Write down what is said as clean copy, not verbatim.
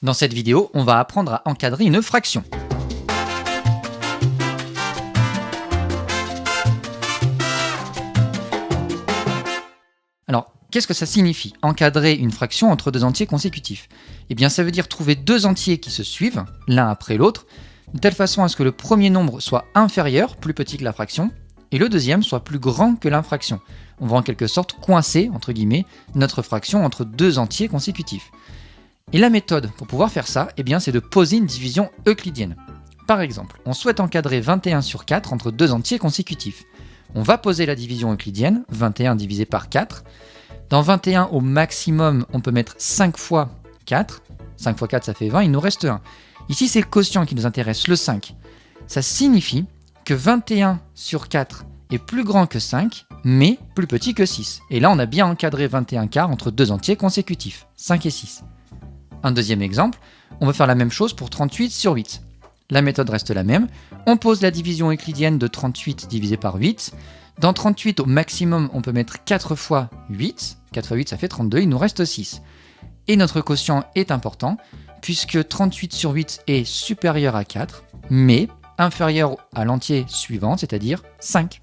Dans cette vidéo, on va apprendre à encadrer une fraction. Alors, qu'est-ce que ça signifie, encadrer une fraction entre deux entiers consécutifs? Eh bien, ça veut dire trouver deux entiers qui se suivent, l'un après l'autre, de telle façon à ce que le premier nombre soit inférieur, plus petit que la fraction, et le deuxième soit plus grand que l'infraction. On va en quelque sorte coincer, entre guillemets, notre fraction entre deux entiers consécutifs. Et la méthode pour pouvoir faire ça, eh bien, c'est de poser une division euclidienne. Par exemple, on souhaite encadrer 21 sur 4 entre deux entiers consécutifs. On va poser la division euclidienne, 21 divisé par 4. Dans 21, au maximum, on peut mettre 5 fois 4. 5 fois 4, ça fait 20, il nous reste 1. Ici, c'est le quotient qui nous intéresse, le 5. Ça signifie que 21 sur 4 est plus grand que 5, mais plus petit que 6. Et là, on a bien encadré 21 quarts entre deux entiers consécutifs, 5 et 6. Un deuxième exemple, on va faire la même chose pour 38 sur 8. La méthode reste la même, on pose la division euclidienne de 38 divisé par 8. Dans 38, au maximum, on peut mettre 4 fois 8. 4 fois 8, ça fait 32, il nous reste 6. Et notre quotient est important, puisque 38 sur 8 est supérieur à 4, mais inférieur à l'entier suivant, c'est-à-dire 5.